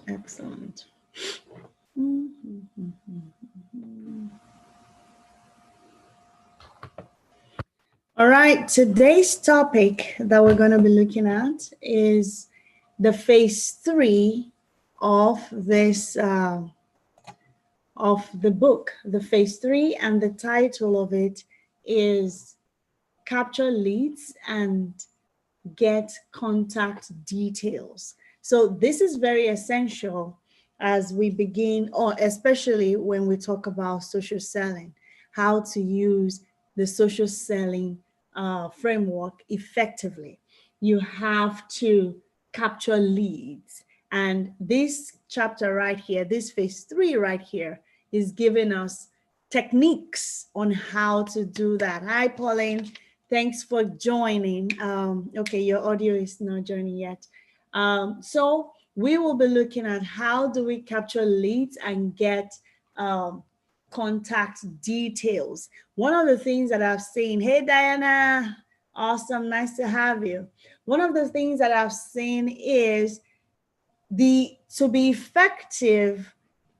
Excellent. All right, today's topic that we're going to be looking at is the phase 3 of this of the book, the phase 3, and the title of it is Capture Leads and Get Contact Details. So this is very essential as we begin, or especially when we talk about social selling, how to use the social selling framework effectively. You have to capture leads. And this chapter right here, this phase 3 right here, is giving us techniques on how to do that. Hi, Pauline. Thanks for joining. Okay, your audio is not joining yet. So we will be looking at how do we capture leads and get contact details. One of the things that I've seen, hey Diana, awesome, nice to have you. One of the things that I've seen is to be effective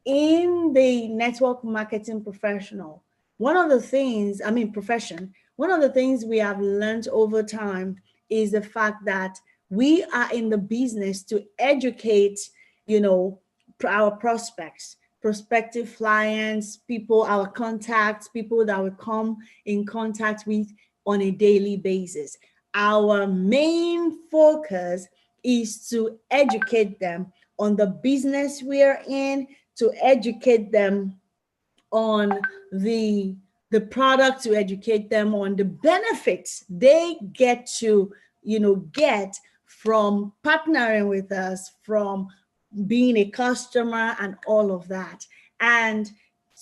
in the network marketing professional. One of the things, profession, one of the things we have learned over time is the fact that we are in the business to educate, our prospects, prospective clients, people, our contacts, people that we come in contact with on a daily basis. Our main focus is to educate them on the business we are in, to educate them on the product, to educate them on the benefits they get to get from partnering with us, from being a customer and all of that. And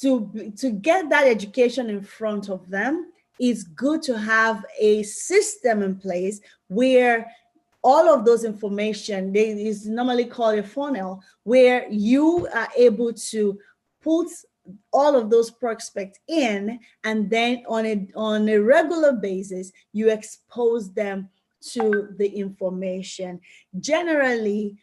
to get that education in front of them, it's good to have a system in place where all of those information, is normally called a funnel, where you are able to put all of those prospects in, and then on a regular basis, you expose them to the information. Generally,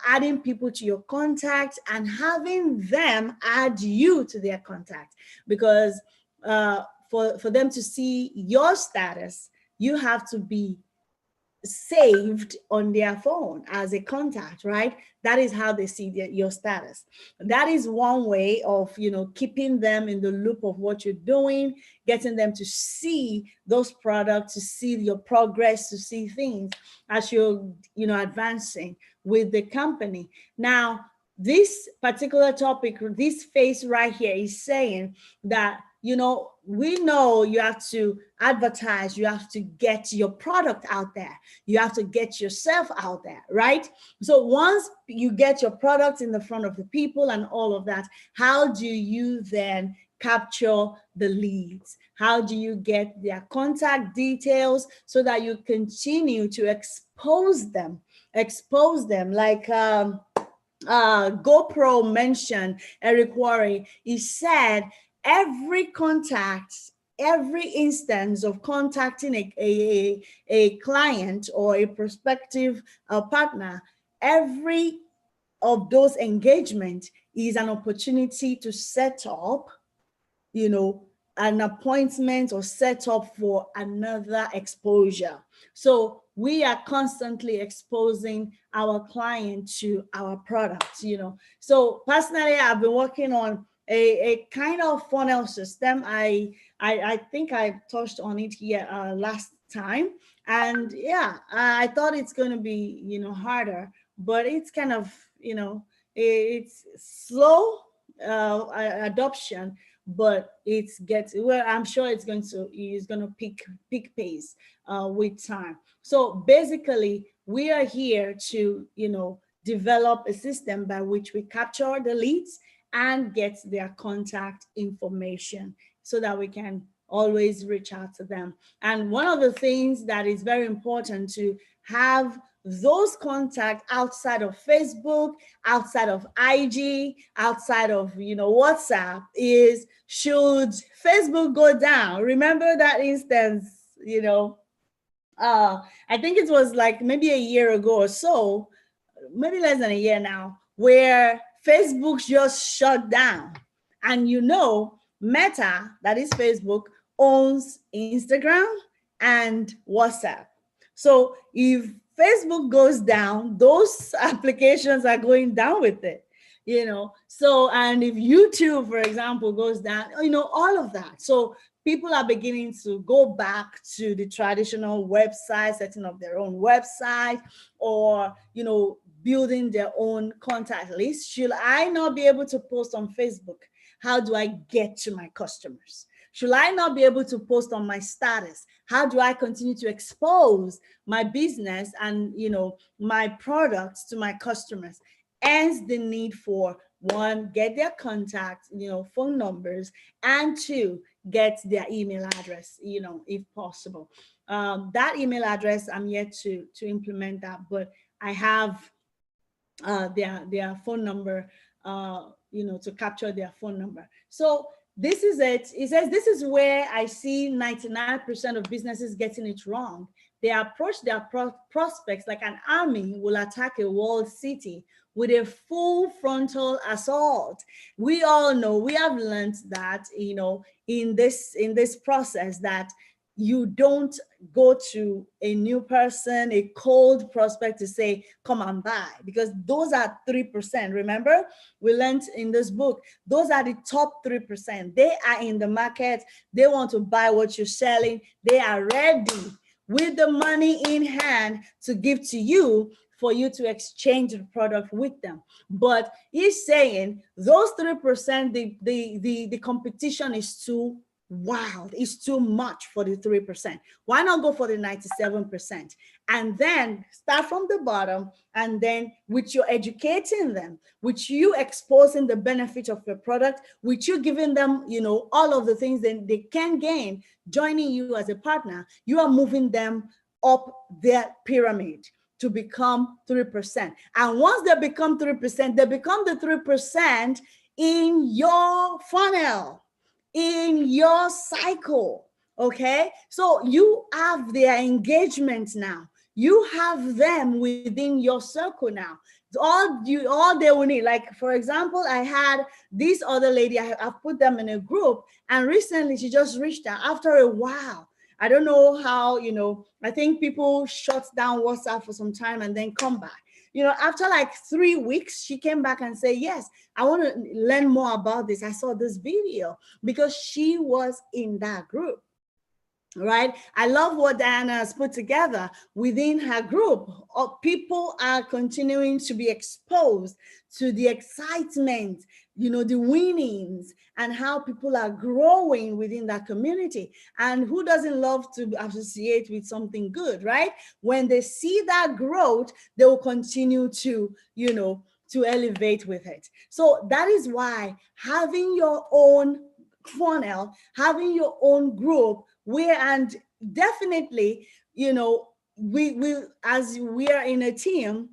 adding people to your contact and having them add you to their contact, because for them to see your status, you have to be saved on their phone as a contact, right? That is how they see your status. That is one way of keeping them in the loop of what you're doing, getting them to see those products, to see your progress, to see things as you're advancing with the company. Now, this particular topic, this phase right here, is saying that we know you have to advertise, you have to get your product out there, you have to get yourself out there, right? So once you get your product in the front of the people and all of that, how do you then capture the leads? How do you get their contact details so that you continue to expose them like GoPro mentioned, Eric Worre, he said every contact, every instance of contacting a client or a prospective partner, every of those engagements is an opportunity to set up, an appointment or set up for another exposure. So we are constantly exposing our client to our products, So personally, I've been working on a kind of funnel system. I think I touched on it here last time. And yeah, I thought it's going to be, harder, but it's kind of, it's slow adoption, but I'm sure it's going to pick pace with time. So basically, we are here to develop a system by which we capture the leads and get their contact information so that we can always reach out to them. And one of the things that is very important to have those contacts outside of Facebook, outside of IG, outside of WhatsApp is, should Facebook go down? Remember that instance, I think it was like maybe a year ago or so, maybe less than a year now, where Facebook just shut down. And you know, Meta, that is Facebook, owns Instagram and WhatsApp. So if Facebook goes down, those applications are going down with it, you know. So, and if YouTube, for example, goes down, you know, all of that. So people are beginning to go back to the traditional website, setting up their own website, or, you know, building their own contact list. Should I not be able to post on Facebook? How do I get to my customers? Should I not be able to post on my status? How do I continue to expose my business and, you know, my products to my customers? Hence the need for, one, get their contact, you know, phone numbers, and two, get their email address, you know, if possible. That email address, I'm yet to implement that, but I have their phone number, you know, to capture their phone number. So this is it. It says this is where I see 99% of businesses getting it wrong. They approach their prospects like an army will attack a walled city with a full frontal assault. We all know, we have learned that, you know, in this process, that you don't go to a new person, a cold prospect, to say, come and buy, because those are 3%. Remember, we learned in this book, those are the top 3%. They are in the market. They want to buy what you're selling. They are ready with the money in hand to give to you for you to exchange the product with them. But he's saying those 3%, the competition is too wild. It's too much for the 3%. Why not go for the 97%? And then start from the bottom, and then with you educating them, with you exposing the benefit of your product, with you giving them, you know, all of the things that they can gain joining you as a partner, you are moving them up their pyramid to become 3%. And once they become 3%, they become the 3% in your funnel, in your cycle. Okay, so you have their engagement now. You have them within your circle now. All they will need, like for example, I had this other lady, I've put them in a group, and recently she just reached out after a while. I don't know how, you know, I think people shut down WhatsApp for some time and then come back. You know, after like 3 weeks, she came back and said, yes, I want to learn more about this. I saw this video, because she was in that group. Right? I love what Diana has put together within her group. People are continuing to be exposed to the excitement, you know, the winnings, and how people are growing within that community. And who doesn't love to associate with something good, right? When they see that growth, they will continue to, you know, to elevate with it. So that is why having your own funnel, having your own group, where, and definitely, you know, we as we are in a team,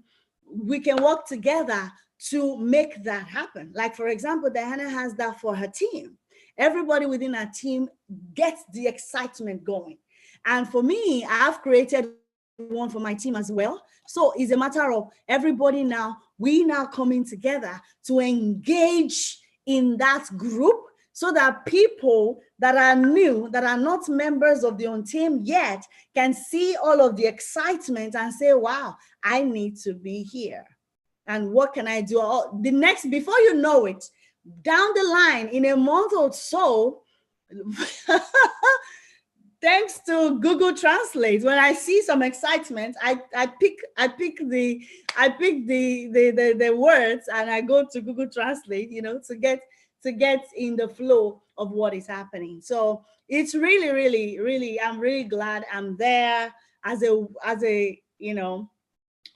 we can work together to make that happen. Like for example, Diana has that for her team. Everybody within our team gets the excitement going. And for me, I've created one for my team as well. So it's a matter of everybody now, we now coming together to engage in that group, so that people that are new, that are not members of the own team yet, can see all of the excitement and say, wow, I need to be here. And what can I do? The next, before you know it, down the line, in a month or so, thanks to Google Translate, when I see some excitement, I pick the words, and I go to Google Translate, you know, to get in the flow of what is happening. So it's really, really, really, I'm really glad I'm there as a, you know,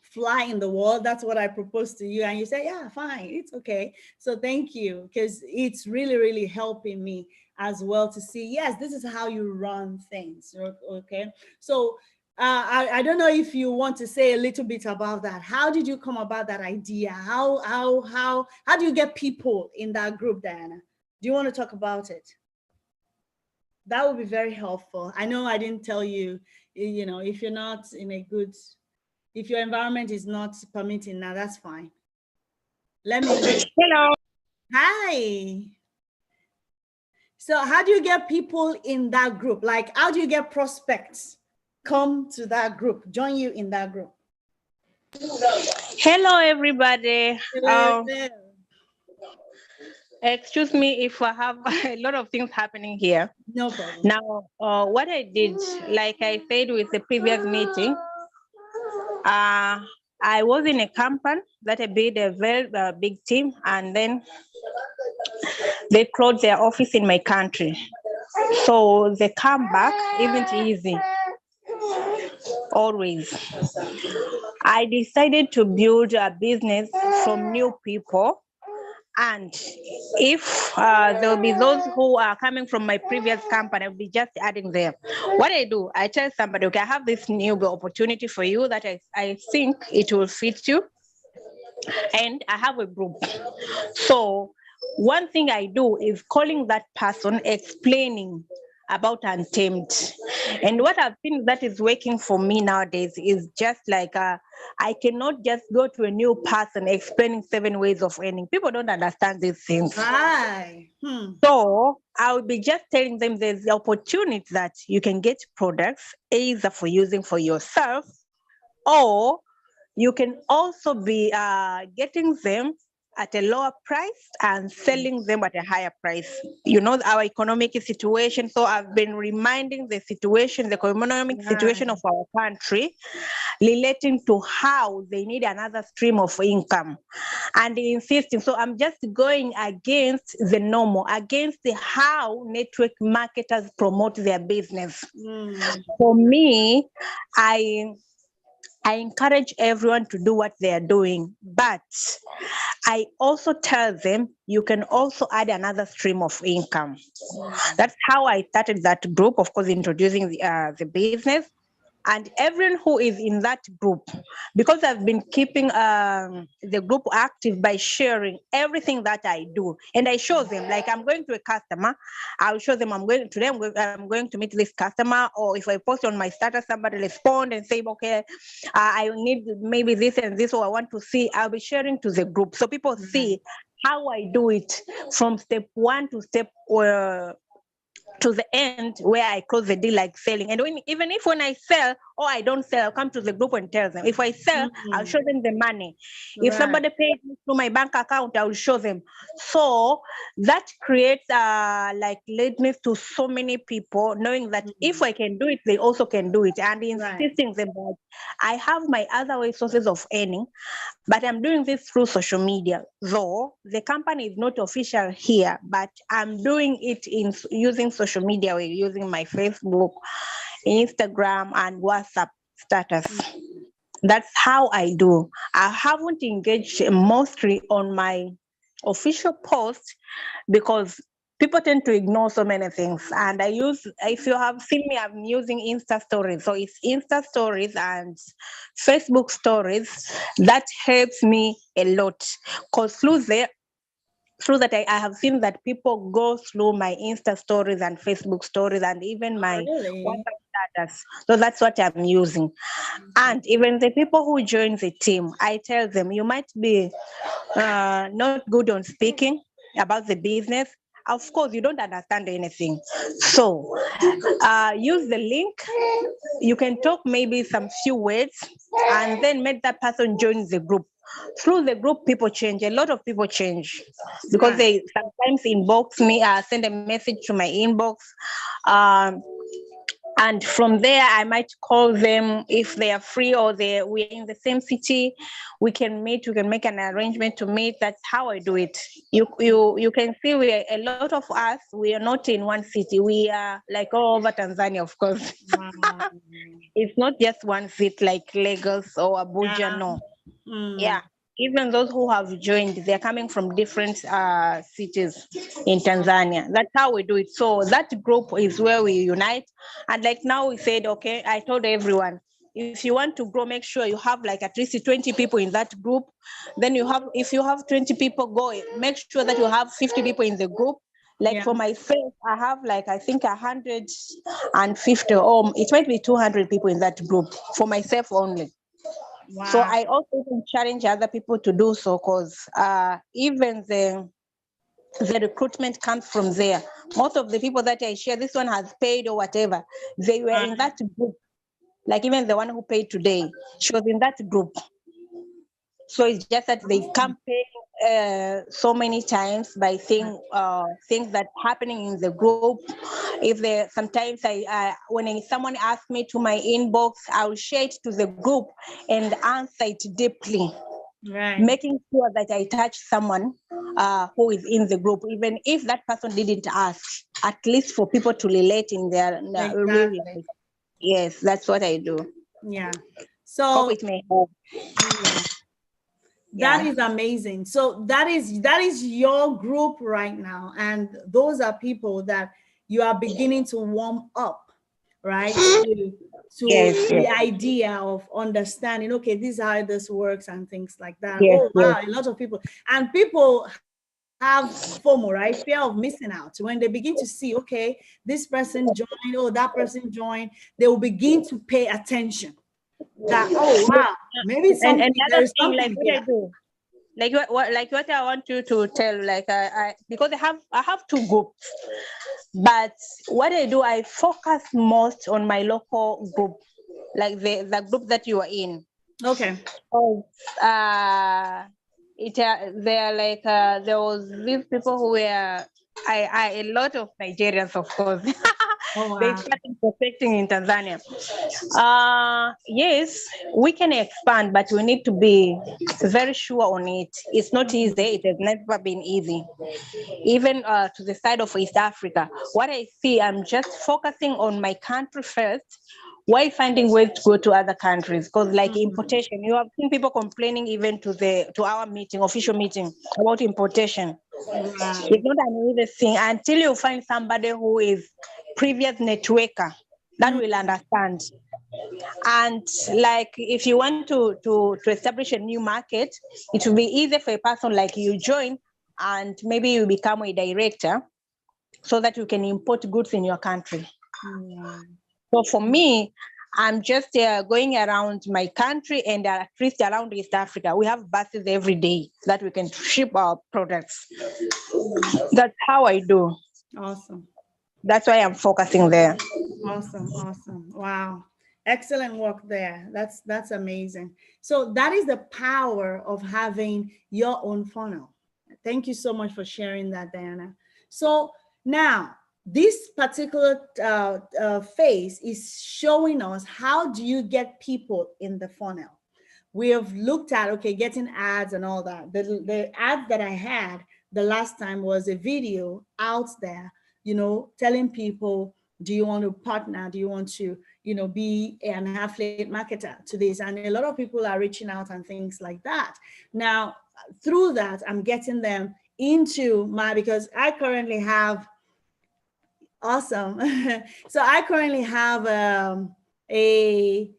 fly in the wall. That's what I proposed to you, and you say, yeah, fine, it's okay. So thank you, because it's really, really helping me as well to see, yes, this is how you run things. Okay, so I don't know if you want to say a little bit about that. How did you come about that idea? How do you get people in that group, Diana? Do you want to talk about it? That would be very helpful. I know I didn't tell you, you know, if you're not in a good, if your environment is not permitting, now that's fine. Let me hear. Hello. Hi. So how do you get people in that group? Like, how do you get prospects come to that group, join you in that group? Hello, everybody. Hello. Excuse me if I have a lot of things happening here. No problem. Now, what I did, like I said with the previous meeting, I was in a company that I built a very big team, and then they closed their office in my country. So the comeback isn't easy, always. I decided to build a business from new people. And if there will be those who are coming from my previous company, I'll be just adding them. What I do, I tell somebody, okay, I have this new opportunity for you that I think it will fit you. And I have a group. So one thing I do is calling that person, explaining about Untamed. And what I've seen that is working for me nowadays is just like I cannot just go to a new person explaining 7 ways of earning. People don't understand these things. Right. So I'll be just telling them there's the opportunity that you can get products either for using for yourself, or you can also be getting them at a lower price and selling them at a higher price. You know, our economic situation. So I've been reminding the situation, the economic situation of our country, relating to how they need another stream of income and insisting. So I'm just going against the normal, against the how network marketers promote their business. For me, I encourage everyone to do what they are doing, but I also tell them you can also add another stream of income. That's how I started that group, of course, introducing the business. And everyone who is in that group, because I've been keeping the group active by sharing everything that I do, and I show them, like I'm going to a customer, I'll show them I'm going to meet this customer, or if I post on my status, somebody respond and say, okay, I need maybe this and this, or I want to see, I'll be sharing to the group so people see how I do it from step 1 to step to the end where I close the deal, like selling. And even if when I sell or I don't sell, I'll come to the group and tell them. If I sell, I'll show them the money. If somebody pays me through my bank account, I will show them. So that creates like lateness to so many people, knowing that if I can do it, they also can do it, and insisting them that I have my other way sources of earning, but I'm doing this through social media. Though the company is not official here, but I'm doing it in using social media, using my Facebook, Instagram, and WhatsApp status. That's how I do. I haven't engaged mostly on my official post because people tend to ignore so many things. And I use, if you have seen me, I'm using Insta stories. So it's Insta stories and Facebook stories that helps me a lot. Because through that, I have seen that people go through my Insta stories and Facebook stories and even my WhatsApp status. So that's what I'm using. And even the people who join the team, I tell them, you might be not good on speaking about the business. Of course, you don't understand anything. So use the link. You can talk maybe some few words and then make that person join the group. Through the group, people change. A lot of people change because they sometimes inbox me, send a message to my inbox. And from there, I might call them if they are free or we're in the same city. We can meet. We can make an arrangement to meet. That's how I do it. You can see a lot of us. We are not in one city. We are like all over Tanzania, of course. It's not just one city like Lagos or Abuja. No. Yeah. Even those who have joined, they're coming from different cities in Tanzania. That's how we do it. So that group is where we unite. And like now we said, okay, I told everyone, if you want to grow, make sure you have like at least 20 people in that group. Then if you have 20 people, make sure that you have 50 people in the group. Like for myself, I have like, I think 150, or it might be 200 people in that group for myself only. So Wow. I also even challenge other people to do so, because even the recruitment comes from there. Most of the people that I share, this one has paid or whatever, they were in that group. Like even the one who paid today, she was in that group. So it's just that they campaign so many times by things that happening in the group. If they sometimes when someone asks me to my inbox, I'll share it to the group and answer it deeply, Right. making sure that I touch someone who is in the group, even if that person didn't ask, at least for people to relate in their real Exactly. life. Yes, that's what I do. Yeah. Hope So it may help. yeah, that Yeah. is amazing. So that is your group right now, and those are people that you are beginning to warm up, right? To Yes, yes, the idea of understanding, okay, this is how this works and things like that. yes, Oh yes, wow, a lot of people, and people have FOMO, right? Fear of missing out. When they begin to see, okay, this person joined, oh, that person joined, they will begin to pay attention that, oh yes. wow, maybe And something, the there other is thing, like something what I here. do, like what I want you to tell, like because I have two groups, but what I do, I focus most on my local group, like the group that you are in. Okay. Oh, they are like there was these people who were a lot of Nigerians, of course. Oh They wow. started protecting in Tanzania. Yes, we can expand, but we need to be very sure on it. It's not easy. It has never been easy. Even to the side of East Africa, what I see, I'm just focusing on my country first, while finding ways to go to other countries. Because like importation, you have seen people complaining even to our meeting, official meeting, about importation. Right. It's not an easy thing until you find somebody who is previous networker that Mm, will understand. And like if you want to establish a new market, it will be easy for a person like you join, and maybe you become a director so that you can import goods in your country. wow. So for me, I'm just going around my country and at least around East Africa. We have buses every day that we can ship our products. That's how I do. Awesome. That's why I'm focusing there. Awesome. Awesome. Wow. Excellent work there. That's amazing. So that is the power of having your own funnel. Thank you so much for sharing that, Diana. So now this particular phase is showing us how do you get people in the funnel. We have looked at, okay, getting ads and all that. The ad that I had the last time was a video out there, telling people, do you want to partner? Do you want to, be an affiliate marketer to this? And a lot of people are reaching out and things like that. Now, through that, I'm getting them into because I currently have, awesome. So I currently have a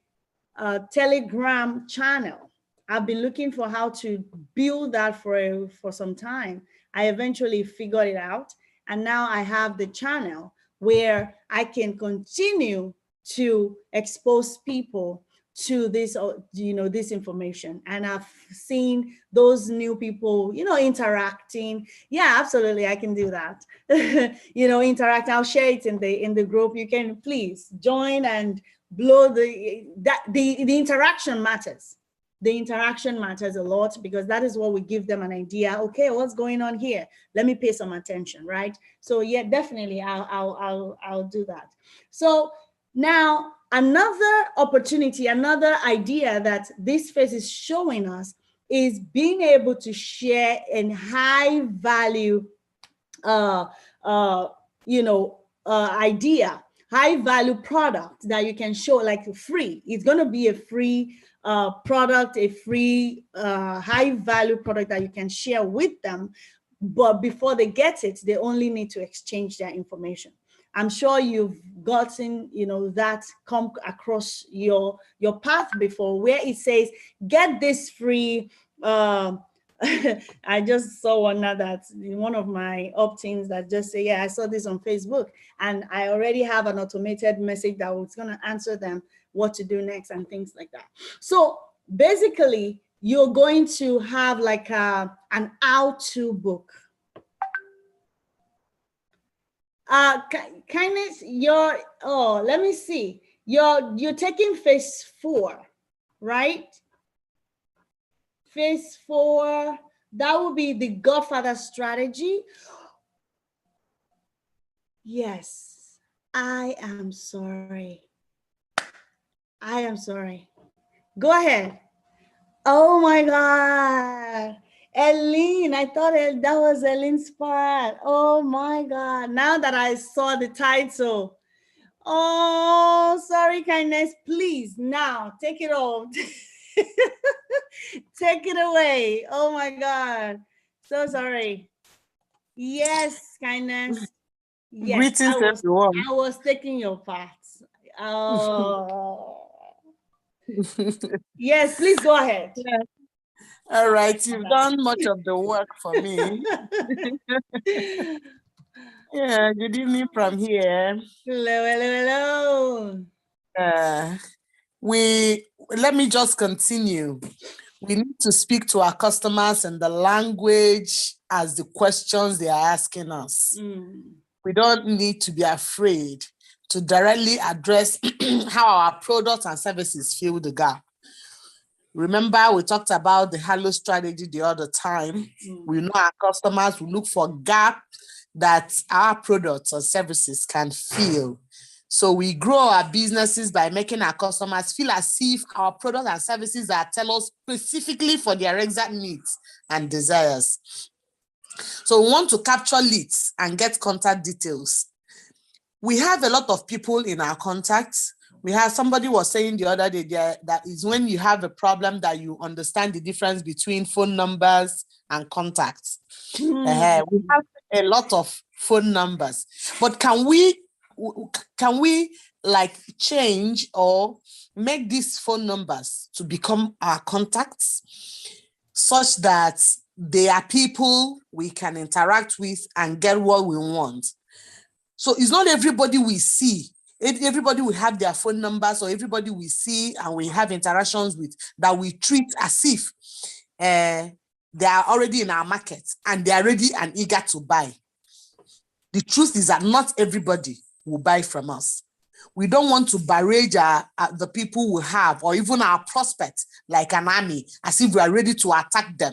Telegram channel. I've been looking for how to build that for some time. I eventually figured it out, and now I have the channel where I can continue to expose people to this, this information. And I've seen those new people, interacting. Yeah, absolutely, I can do that. Interact. I'll share it in the group. You can please join and blow the interaction matters. The interaction matters a lot, because that is what we give them an idea. Okay, what's going on here? Let me pay some attention, right? So yeah, definitely I'll do that. So now another opportunity, another idea that this phase is showing us is being able to share in high value uh, uh, idea, high value product that you can show, like free. It's going to be a free product, a free high value product that you can share with them. But before they get it, they only need to exchange their information. I'm sure you've gotten, that come across your path before, where it says, get this free. I just saw one now, that one of my opt-ins that just say, yeah, I saw this on Facebook, and I already have an automated message that was going to answer them what to do next and things like that. So basically you're going to have like an how-to book. Kindness, let me see. You're taking phase 4, right? Phase 4, that will be the Godfather strategy. Yes, I am sorry. I am sorry. Go ahead. Oh my God. Eileen, I thought that was Eileen's part. Oh my God. Now that I saw the title. Oh, sorry, kindness. Please, now take it off. Take it away. Oh my God. So sorry. Yes, kindness. Yes, Greetings, everyone. I was taking your part. Oh. Yes, please go ahead. Yeah. All right, you've done much of the work for me. Yeah, good evening from here. Hello, hello, hello. Let me just continue. We need to speak to our customers in the language as the questions they are asking us. We don't need to be afraid to directly address how our products and services fill the gap. Remember, we talked about the Halo strategy the other time. We know our customers will look for gap that our products or services can fill. So we grow our businesses by making our customers feel as if our products and services are tailored specifically for their exact needs and desires. So we want to capture leads and get contact details. We have a lot of people in our contacts. We have somebody was saying the other day that is when you have a problem that you understand the difference between phone numbers and contacts. We have a lot of phone numbers, but can we like change or make these phone numbers to become our contacts such that they are people we can interact with and get what we want? So it's not everybody we see, everybody will have their phone numbers, or everybody we see and we have interactions with that we treat as if they are already in our market and they are ready and eager to buy. The truth is that not everybody will buy from us. We don't want to barrage the people we have, or even our prospects, like an army, as if we are ready to attack them.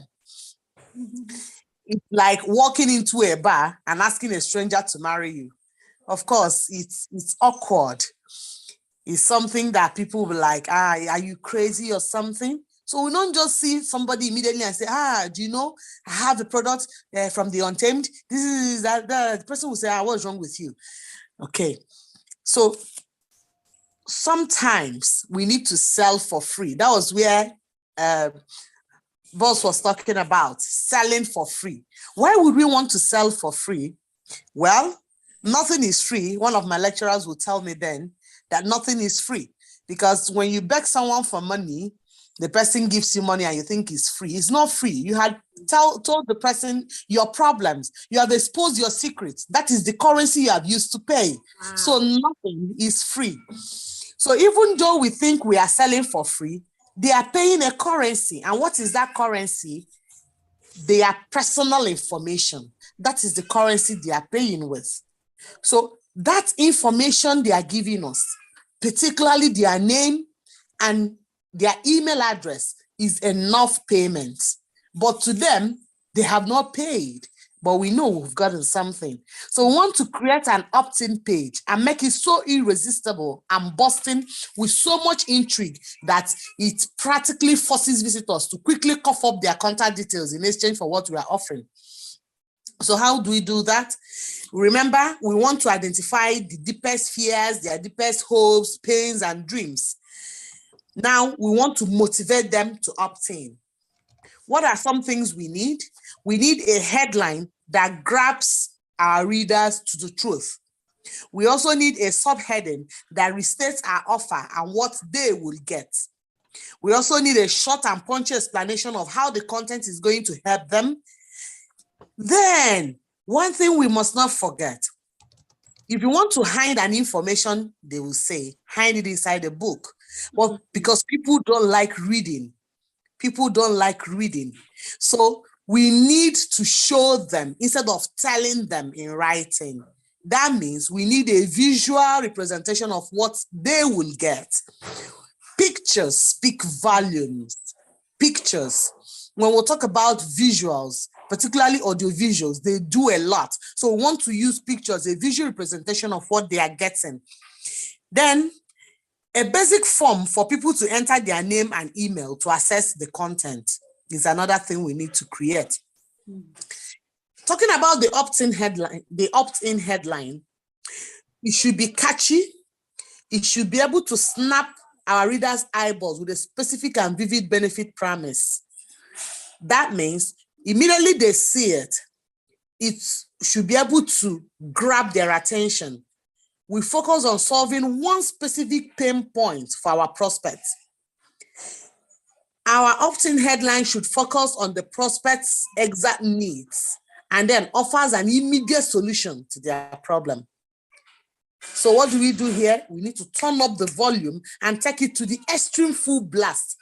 It's like walking into a bar and asking a stranger to marry you. Of course, it's awkward. It's something that people will like, are you crazy or something? So we don't just see somebody immediately and say, do you know, I have a product from the Untamed. This is that. The person will say, what's wrong with you? Okay. So sometimes we need to sell for free. That was where Boss was talking about selling for free. Why would we want to sell for free? Well, nothing is free. One of my lecturers would tell me then that nothing is free, because when you beg someone for money, the person gives you money and you think it's free. It's not free. You had told the person your problems. You have exposed your secrets. That is the currency you have used to pay. Wow. So nothing is free. So even though we think we are selling for free, they are paying a currency. And what is that currency? Their personal information. That is the currency they are paying with. So that information they are giving us, particularly their name and their email address, is enough payment. But to them, they have not paid. But we know we've gotten something. So we want to create an opt-in page and make it so irresistible and busting with so much intrigue that it practically forces visitors to quickly cough up their contact details in exchange for what we are offering. So how do we do that? Remember, we want to identify the deepest fears, their deepest hopes, pains, and dreams. Now, we want to motivate them to opt in. What are some things we need? We need a headline that grabs our readers to the truth. We also need a subheading that restates our offer and what they will get. We also need a short and punchy explanation of how the content is going to help them. Then, one thing we must not forget, if you want to hide an information, they will say, hide it inside a book. Well, because people don't like reading, People don't like reading. So we need to show them instead of telling them in writing. That means we need a visual representation of what they will get. Pictures speak volumes. Pictures. When we'll talk about visuals, particularly audio visuals, they do a lot. So we want to use pictures, a visual representation of what they are getting. Then a basic form for people to enter their name and email to access the content is another thing we need to create. Talking about the opt-in headline, it should be catchy. It should be able to snap our readers' eyeballs with a specific and vivid benefit promise. That means immediately they see it, it should be able to grab their attention. We focus on solving one specific pain point for our prospects. Our opt-in headline should focus on the prospect's exact needs and then offers an immediate solution to their problem. So what do we do here? We need to turn up the volume and take it to the extreme full blast,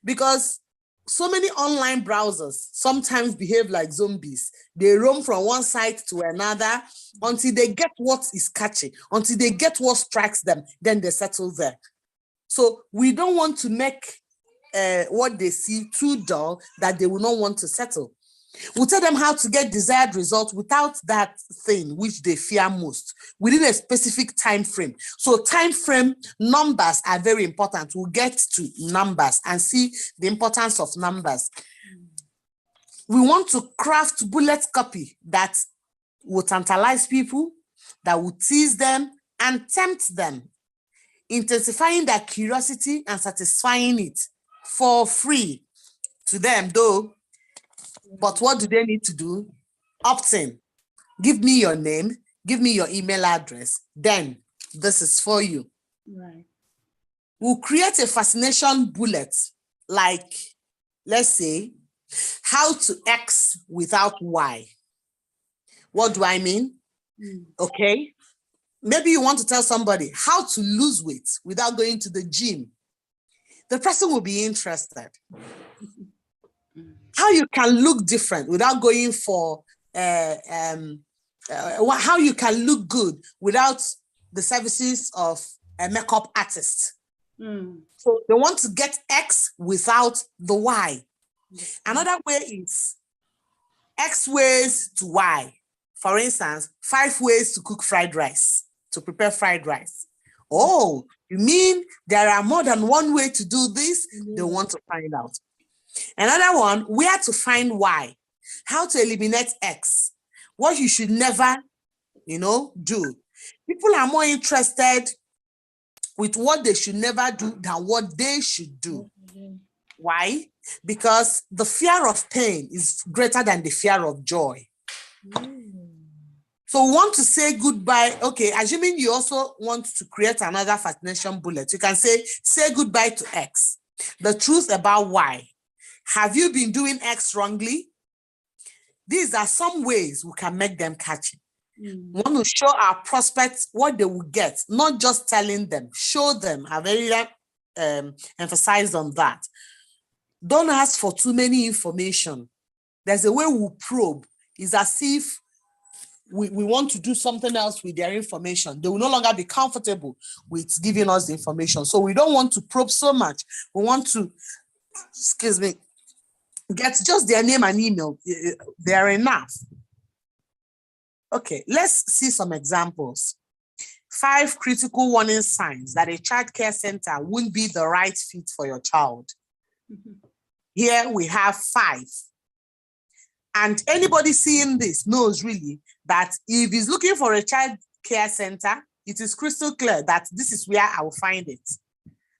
because so many online browsers sometimes behave like zombies. They roam from one site to another until they get what is catchy, until they get what strikes them, then they settle there. So we don't want to make what they see too dull that they will not want to settle. We'll tell them how to get desired results without that thing which they fear most within a specific time frame. So time frame numbers are very important. We'll get to numbers and see the importance of numbers. We want to craft bullet copy that will tantalize people, that will tease them and tempt them, intensifying their curiosity and satisfying it for free to them though. But what do they need to do? Opt-in. Give me your name, give me your email address, then this is for you. Right. We'll create a fascination bullet, like, let's say, how to X without Y. What do I mean? Okay. Maybe you want to tell somebody how to lose weight without going to the gym. The person will be interested. How you can look different without going for, how you can look good without the services of a makeup artist. So they want to get X without the Y. Another way is X ways to Y. For instance, 5 ways to cook fried rice, to prepare fried rice. Oh, you mean there are more than one way to do this? They want to find out. Another one, where to find Y, how to eliminate X, what you should never, do. People are more interested with what they should never do than what they should do. Why? Because the fear of pain is greater than the fear of joy. So we want to say goodbye. Okay, assuming you also want to create another fascination bullet, you can say goodbye to X. The truth about Y. Have you been doing X wrongly? These are some ways we can make them catchy. We want to show our prospects what they will get, not just telling them, show them. I very emphasize on that. Don't ask for too many information. There's a way we probe. It's as if we want to do something else with their information. They will no longer be comfortable with giving us the information. So we don't want to probe so much. We want to, get just their name and email. They're enough. Okay, let's see some examples. 5 critical warning signs that a child care center won't be the right fit for your child. Here we have 5. And anybody seeing this knows really that if he's looking for a child care center, it is crystal clear that this is where I will find it.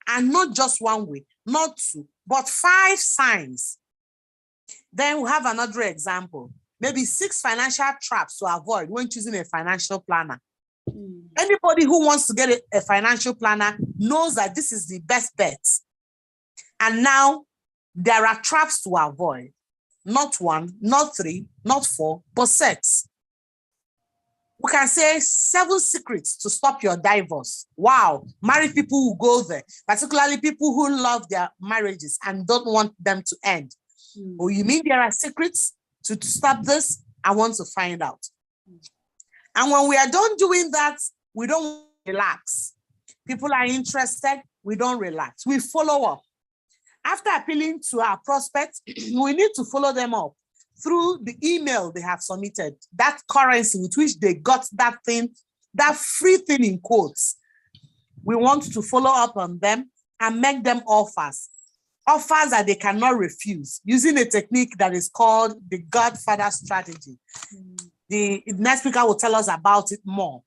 And not just one way, not 2, but 5 signs. Then we have another example, maybe 6 financial traps to avoid when choosing a financial planner. Anybody who wants to get a financial planner knows that this is the best bet. And now there are traps to avoid. Not 1, not 3, not 4, but 6. We can say 7 secrets to stop your divorce. Wow, married people will go there, particularly people who love their marriages and don't want them to end. Oh, you mean there are secrets to stop this? I want to find out. And when we are done doing that, we don't relax. People are interested, we don't relax. We follow up. After appealing to our prospects, we need to follow them up through the email they have submitted, that currency with which they got that thing, that free thing in quotes. We want to follow up on them and make them offers that they cannot refuse, using a technique that is called the Godfather strategy. The next speaker will tell us about it more.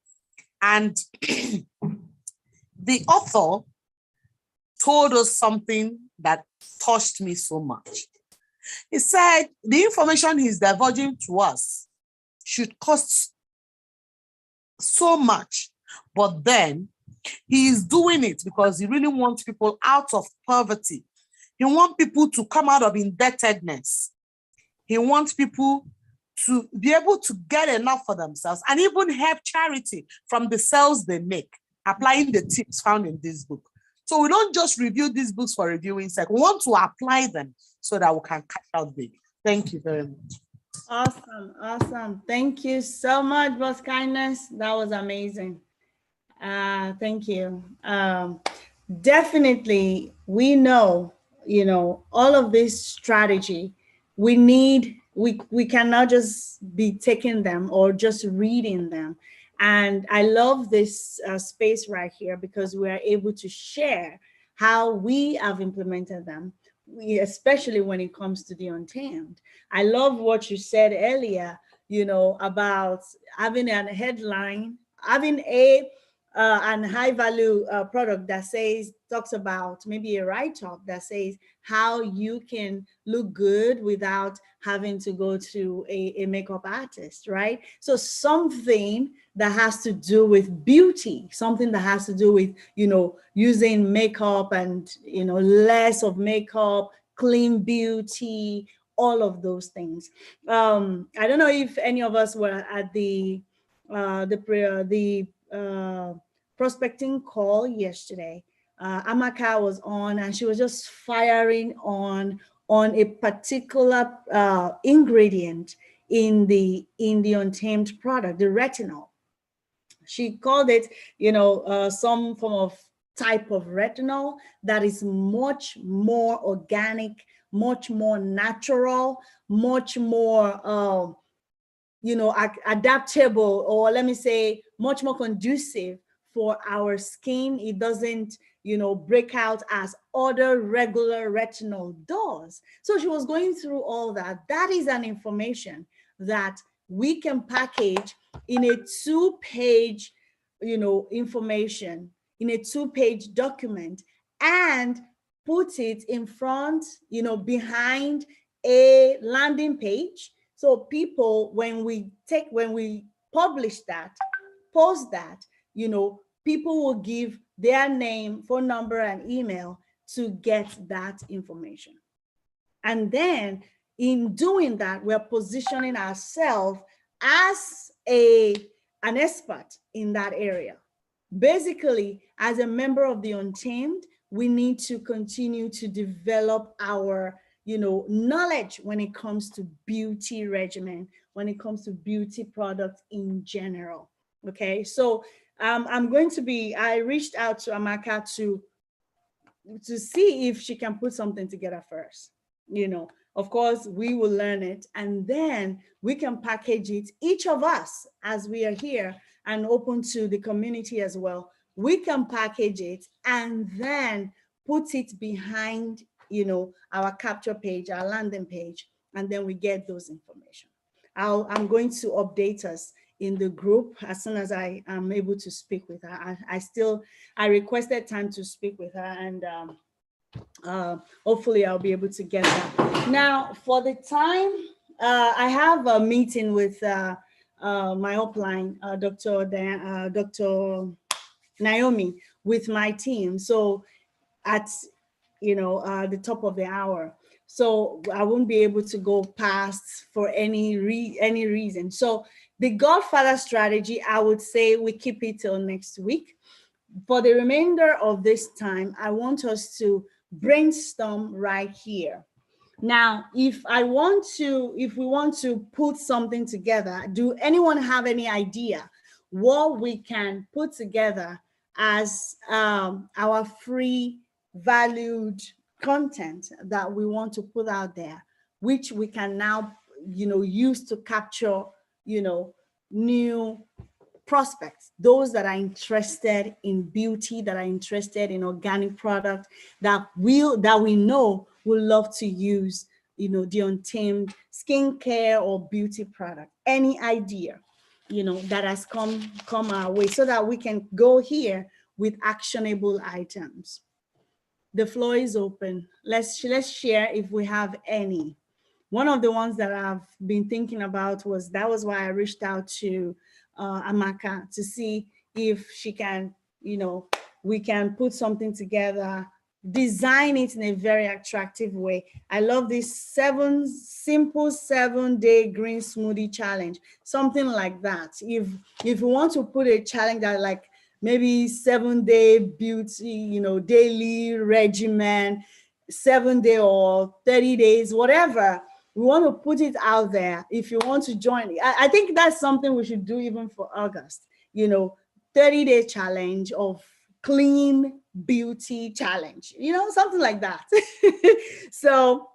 And the author told us something that touched me so much. He said the information he's divulging to us should cost so much, but then he is doing it because he really wants people out of poverty. He wants people to come out of indebtedness. He wants people to be able to get enough for themselves and even help charity from the sales they make, applying the tips found in this book. So we don't just review these books for reviewing sake. We want to apply them so that we can catch out big. Thank you very much. Awesome, awesome. Thank you so much, Boss Kindness. That was amazing. Thank you. Definitely, we know, all of this strategy, we cannot just be taking them or just reading them. And I love this space right here because we are able to share how we have implemented them, especially when it comes to the untamed. I love what you said earlier, about having a headline, having an high value product that talks about maybe a write-up that says how you can look good without having to go to a makeup artist, right? So something that has to do with beauty, something that has to do with, using makeup and, less of makeup, clean beauty, all of those things. I don't know if any of us were at the prospecting call yesterday. Amaka was on and she was just firing on a particular ingredient in the untamed product, the retinol. She called it, some form of type of retinol that is much more organic, much more natural, much more adaptable, or let me say much more conducive for our skin. It doesn't, break out as other regular retinol does. So she was going through all that. That is an information that we can package in a 2-page, information, in a 2-page document, and put it in front, behind a landing page. So people, when we publish that, post that, people will give their name, phone number, and email to get that information. And then in doing that, we're positioning ourselves as an expert in that area. Basically, as a member of the Untamed, we need to continue to develop our knowledge when it comes to beauty regimen, when it comes to beauty products in general. Okay, so I reached out to Amaka to see if she can put something together first. Of course, we will learn it and then we can package it. Each of us, as we are here and open to the community as well, we can package it and then put it behind, our capture page, our landing page, and then we get those information. I'm going to update us in the group as soon as I am able to speak with her. I requested time to speak with her, and hopefully I'll be able to get that. Now, for the time, I have a meeting with my upline, Dr. Naomi, with my team. So at the top of the hour. So I won't be able to go past for any reason. So the Godfather strategy, I would say we keep it till next week. For the remainder of this time, I want us to brainstorm right here. Now, if we want to put something together, do anyone have any idea what we can put together as our free valued content that we want to put out there, which we can now, use to capture, new prospects, those that are interested in beauty, that are interested in organic product, that we know will love to use, the Untamed skincare or beauty product. Any idea, that has come our way, so that we can go here with actionable items. The floor is open. Let's share if we have any. One of the ones that I've been thinking about was why I reached out to Amaka to see if she can, we can put something together, design it in a very attractive way. I love this 7-day green smoothie challenge, something like that. If you want to put a challenge that like maybe 7-day beauty, daily regimen, 7-day or 30 days, whatever. We want to put it out there. If you want to join, I think that's something we should do even for August, 30-day challenge of clean beauty challenge, something like that. So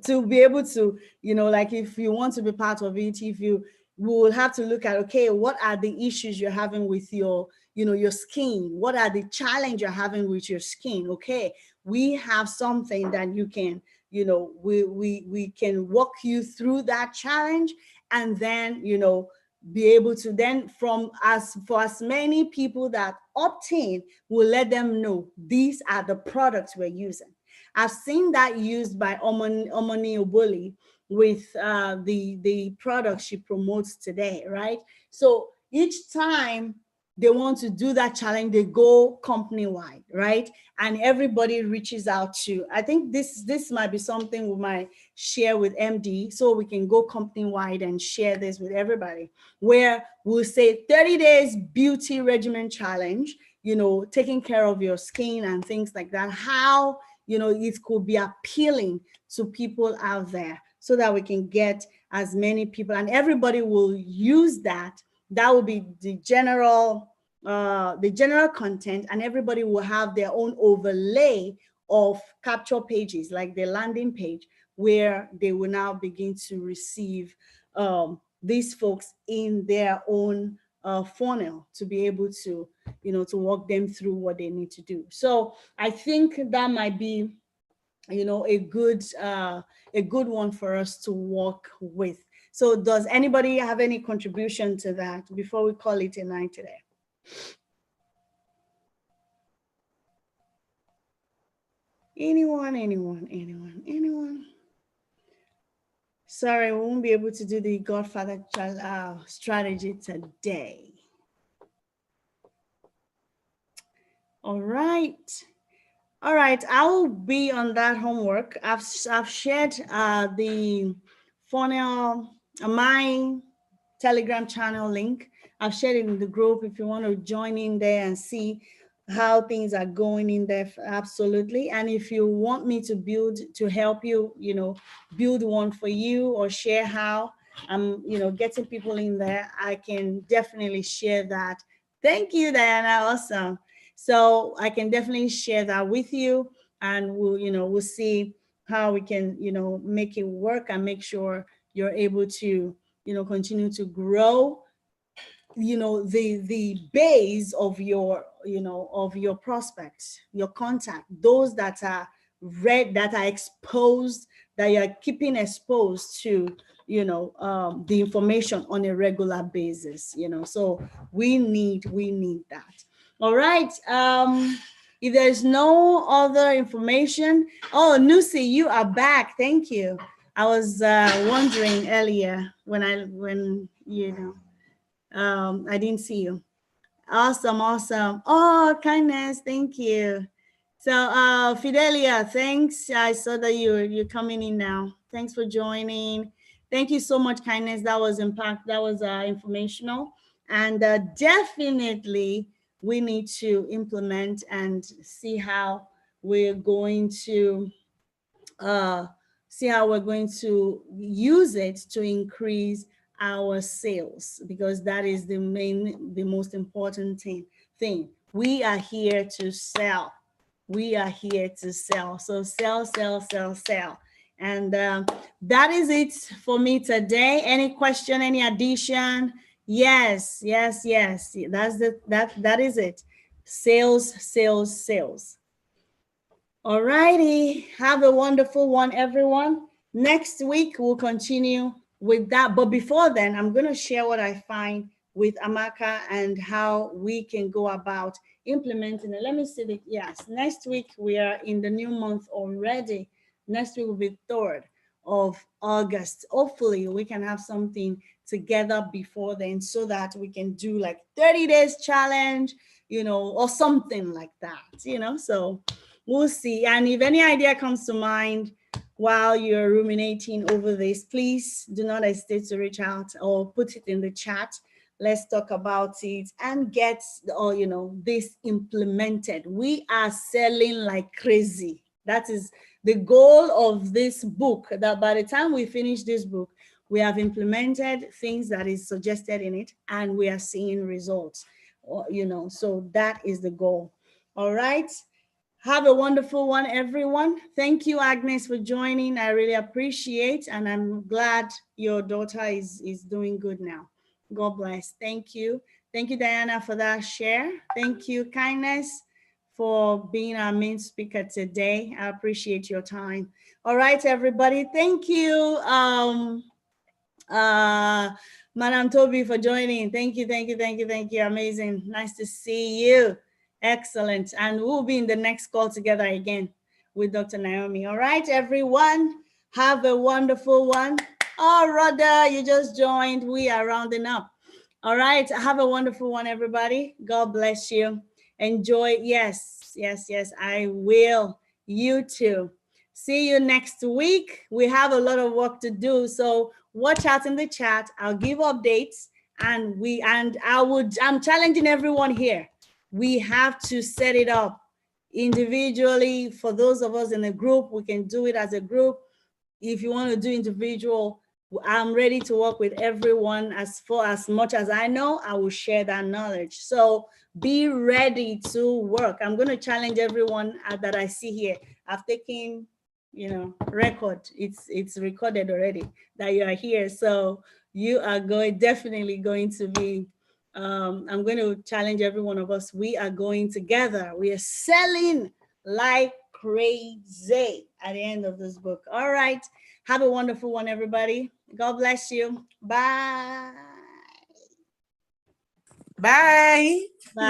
to be able to, like if you want to be part of it, we will have to look at, okay, what are the issues you're having with your, your skin? What are the challenge you're having with your skin? Okay, we have something that you can, we can walk you through that challenge, and then, be able to then for as many people that opt in, we'll let them know these are the products we're using. I've seen that used by Omoni Oboli with the product she promotes today, right? So each time they want to do that challenge, they go company wide, right? And everybody reaches out to. I think this might be something we might share with MD, so we can go company wide and share this with everybody, where we'll say 30 days beauty regimen challenge, taking care of your skin and things like that. How it could be appealing to people out there, so that we can get as many people, and everybody will use that. That will be the general content, and everybody will have their own overlay of capture pages, like the landing page, where they will now begin to receive these folks in their own funnel, to be able to, to walk them through what they need to do. So I think that might be, a good one for us to work with. So does anybody have any contribution to that before we call it a night today? Anyone? Sorry, we won't be able to do the Godfather strategy today. All right, I'll be on that homework. I've shared the funnel, my Telegram channel link. I've shared it in the group if you want to join in there and see how things are going in there. Absolutely. And if you want me to help you, build one for you, or share how I'm, getting people in there, I can definitely share that. Thank you, Diana. Awesome. So I can definitely share that with you, and we'll see how we can, make it work and make sure you're able to, continue to grow, the base of your, of your prospects, your contact, those that are that are exposed, that you're keeping exposed to, the information on a regular basis, so we need that. All right. If there's no other information, oh, Nusi, you are back. Thank you. I was wondering earlier when I didn't see you. Awesome. Oh, kindness. Thank you. So Fidelia, thanks. I saw that you're coming in now. Thanks for joining. Thank you so much, Kindness. That was informational. And definitely we need to implement and see how we're going to uh, use it to increase our sales, because that is the most important thing. We are here to sell. We are here to sell. So sell, sell, sell, sell. And that is it for me today. Any question, any addition? Yes, yes, yes. That is it. Sales, sales, sales. All righty. Have a wonderful one, everyone. Next week, we'll continue with that. But before then, I'm going to share what I find with Amaka and how we can go about implementing it. Let me see. Yes, next week, we are in the new month already. Next week will be 3rd of August. Hopefully, we can have something together before then so that we can do like 30 days challenge, or something like that. So we'll see. And if any idea comes to mind while you're ruminating over this, please do not hesitate to reach out or put it in the chat. Let's talk about it and get this implemented. We are selling like crazy. That is the goal of this book, that by the time we finish this book, we have implemented things that is suggested in it and we are seeing results. So that is the goal. All right. Have a wonderful one, everyone. Thank you, Agnes, for joining. I really appreciate, and I'm glad your daughter is doing good now. God bless. Thank you. Thank you, Diana, for that share. Thank you, Kindness, for being our main speaker today. I appreciate your time. All right, everybody. Thank you, Madam Toby, for joining. Thank you, thank you, thank you, thank you. Amazing. Nice to see you. Excellent. And we'll be in the next call together again with Dr. Naomi. All right, everyone. Have a wonderful one. Oh, Rhoda, you just joined. We are rounding up. All right. Have a wonderful one, everybody. God bless you. Enjoy. Yes, yes, yes, I will. You too. See you next week. We have a lot of work to do. So watch out in the chat. I'll give updates and I'm challenging everyone here. We have to set it up individually. For those of us in a group, we can do it as a group. If you want to do individual, I'm ready to work with everyone. As much as I know, I will share that knowledge. So be ready to work. I'm going to challenge everyone that I see here. I've taken, record. It's recorded already that you are here. So you are definitely going to be, I'm going to challenge every one of us. We are going together. We are selling like crazy at the end of this book. All right. Have a wonderful one, everybody. God bless you. Bye. Bye. Bye.